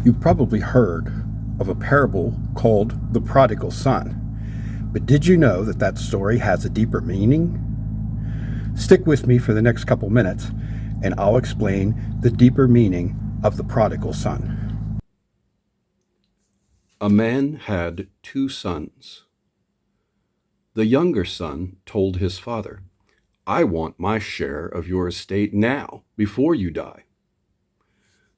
You've probably heard of a parable called the Prodigal Son, but did you know that that story has a deeper meaning? Stick with me for the next couple minutes, and I'll explain the deeper meaning of the Prodigal Son. A man had 2 sons. The younger son told his father, "I want my share of your estate now, before you die."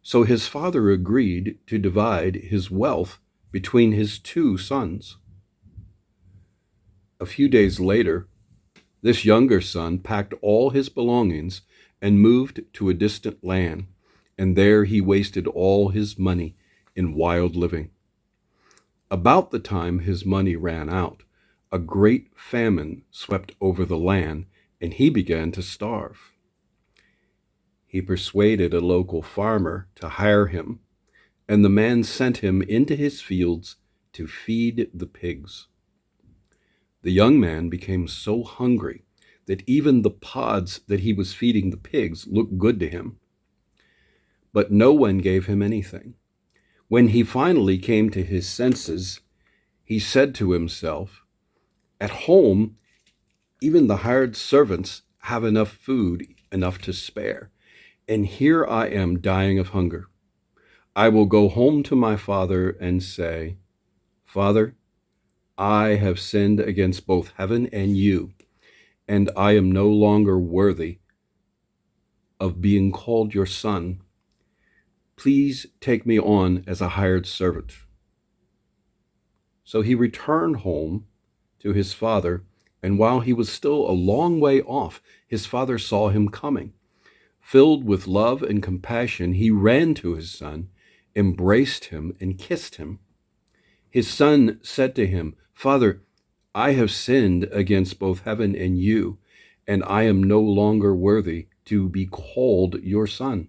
So his father agreed to divide his wealth between his 2 sons. A few days later, this younger son packed all his belongings and moved to a distant land, and there he wasted all his money in wild living. About the time his money ran out, a great famine swept over the land, and he began to starve. He persuaded a local farmer to hire him, and the man sent him into his fields to feed the pigs. The young man became so hungry that even the pods that he was feeding the pigs looked good to him. But no one gave him anything. When he finally came to his senses, he said to himself, "At home, even the hired servants have enough food, enough to spare, and here I am dying of hunger. I will go home to my father and say, 'Father, I have sinned against both heaven and you, and I am no longer worthy of being called your son. Please take me on as a hired servant.'" So he returned home to his father, and while he was still a long way off, his father saw him coming. Filled with love and compassion, he ran to his son, embraced him, and kissed him. His son said to him, "Father, I have sinned against both heaven and you, and I am no longer worthy to be called your son."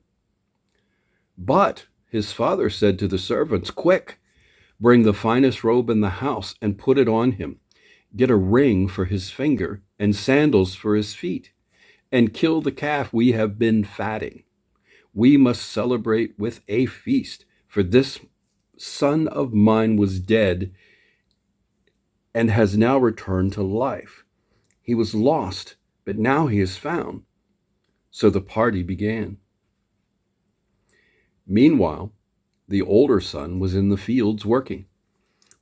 But his father said to the servants, "Quick, bring the finest robe in the house and put it on him. Get a ring for his finger and sandals for his feet, and kill the calf we have been fatting. We must celebrate with a feast, for this son of mine was dead and has now returned to life. He was lost, but now he is found." So the party began. Meanwhile, the older son was in the fields working.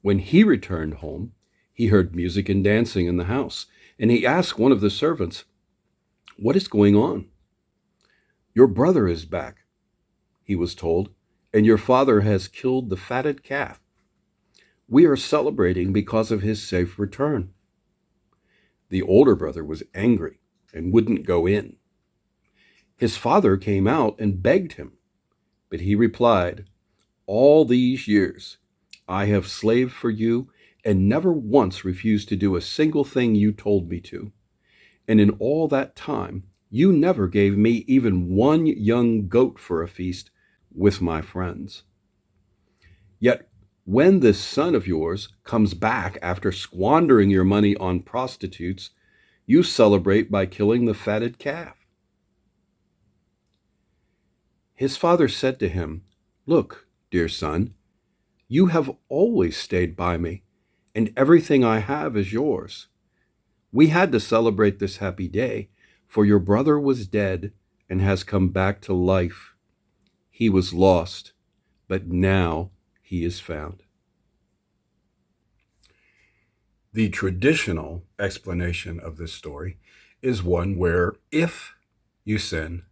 When he returned home, he heard music and dancing in the house, and he asked one of the servants, "What is going on?" "Your brother is back," he was told, "and your father has killed the fatted calf. We are celebrating because of his safe return." The older brother was angry and wouldn't go in. His father came out and begged him, but he replied, "All these years I have slaved for you and never once refused to do a single thing you told me to. And in all that time, you never gave me even one young goat for a feast with my friends. Yet when this son of yours comes back after squandering your money on prostitutes, you celebrate by killing the fatted calf." His father said to him, "Look, dear son, you have always stayed by me, and everything I have is yours. We had to celebrate this happy day, for your brother was dead and has come back to life. He was lost, but now he is found." The traditional explanation of this story is one where if you sin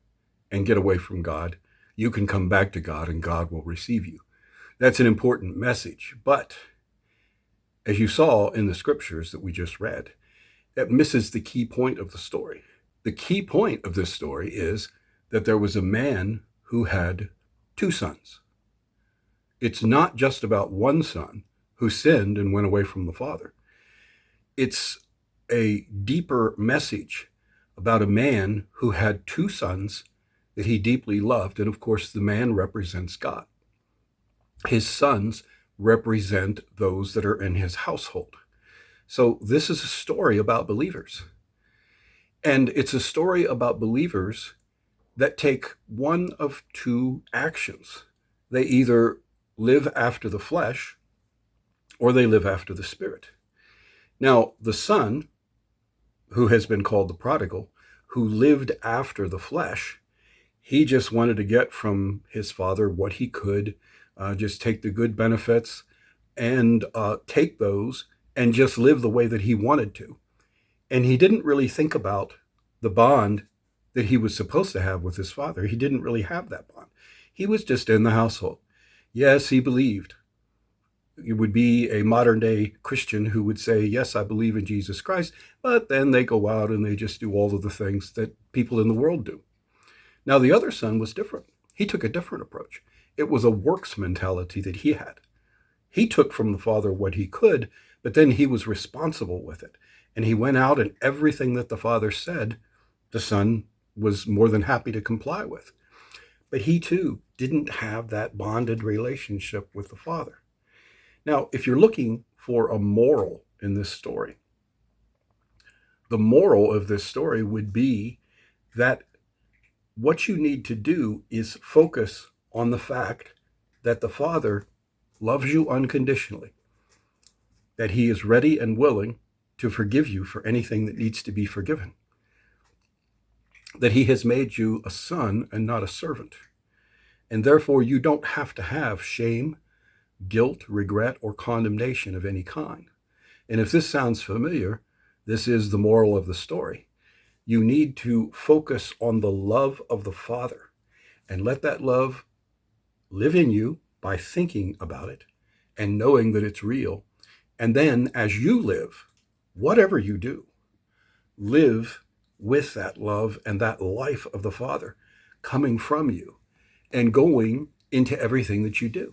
and get away from God, you can come back to God and God will receive you. That's an important message, but as you saw in the scriptures that we just read, that misses the key point of the story. The key point of this story is that there was a man who had 2 sons. It's not just about one son who sinned and went away from the father. It's a deeper message about a man who had 2 sons that he deeply loved. And of course, the man represents God. His sons represent those that are in his household. So this is a story about believers. And it's a story about believers that take one of 2 actions. They either live after the flesh or they live after the Spirit. Now, the son, who has been called the prodigal, who lived after the flesh, he just wanted to get from his father what he could, just take the good benefits and take those and just live the way that he wanted to. And he didn't really think about the bond that he was supposed to have with his father. He didn't really have that bond. He was just in the household. Yes, he believed. It would be a modern day Christian who would say, yes, I believe in Jesus Christ, but then they go out and they just do all of the things that people in the world do. Now, the other son was different. He took a different approach. It was a works mentality that he had. He took from the father what he could, but then he was responsible with it. And he went out and everything that the father said, the son was more than happy to comply with. But he too didn't have that bonded relationship with the father. Now, if you're looking for a moral in this story, the moral of this story would be that what you need to do is focus on the fact that the Father loves you unconditionally, that he is ready and willing to forgive you for anything that needs to be forgiven, that he has made you a son and not a servant, and therefore you don't have to have shame, guilt, regret, or condemnation of any kind. And if this sounds familiar, this is the moral of the story. You need to focus on the love of the Father and let that love live in you by thinking about it and knowing that it's real. And then as you live, whatever you do, live with that love and that life of the Father coming from you and going into everything that you do.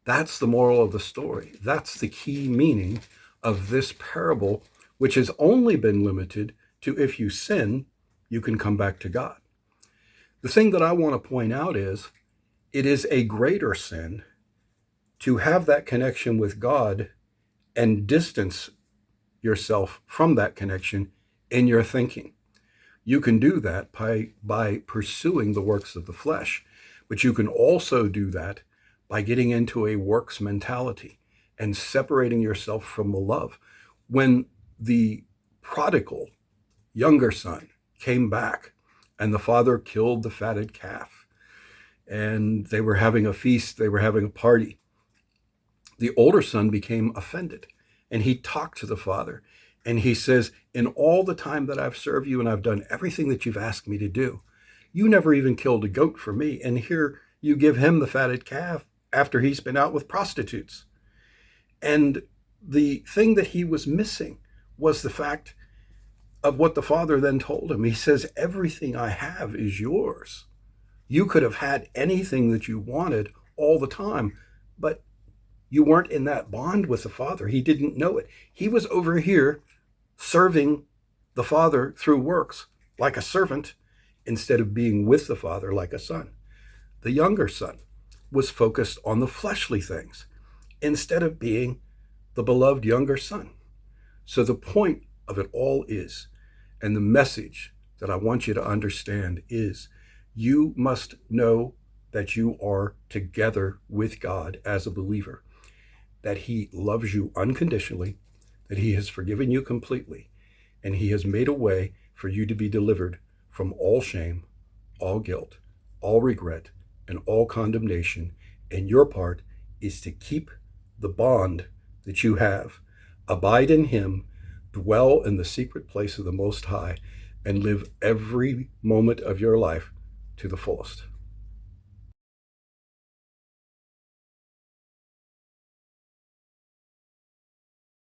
That's the moral of the story. That's the key meaning of this parable, which has only been limited to if you sin, you can come back to God. The thing that I want to point out is it is a greater sin to have that connection with God and distance yourself from that connection in your thinking. You can do that by pursuing the works of the flesh, but you can also do that by getting into a works mentality and separating yourself from the love. When the prodigal younger son came back and the father killed the fatted calf and they were having a feast, they were having a party, the older son became offended and he talked to the father and he says, in all the time that I've served you and I've done everything that you've asked me to do, you never even killed a goat for me, and here you give him the fatted calf after he's been out with prostitutes. And the thing that he was missing was the fact of what the father then told him. He says, everything I have is yours. You could have had anything that you wanted all the time, but you weren't in that bond with the father. He didn't know it. He was over here serving the father through works like a servant instead of being with the father like a son. The younger son was focused on the fleshly things instead of being the beloved younger son. So the point of it all is, and the message that I want you to understand is, you must know that you are together with God as a believer, that he loves you unconditionally, that he has forgiven you completely, and he has made a way for you to be delivered from all shame, all guilt, all regret, and all condemnation. And your part is to keep the bond that you have, abide in him, dwell in the secret place of the Most High, and live every moment of your life to the fullest.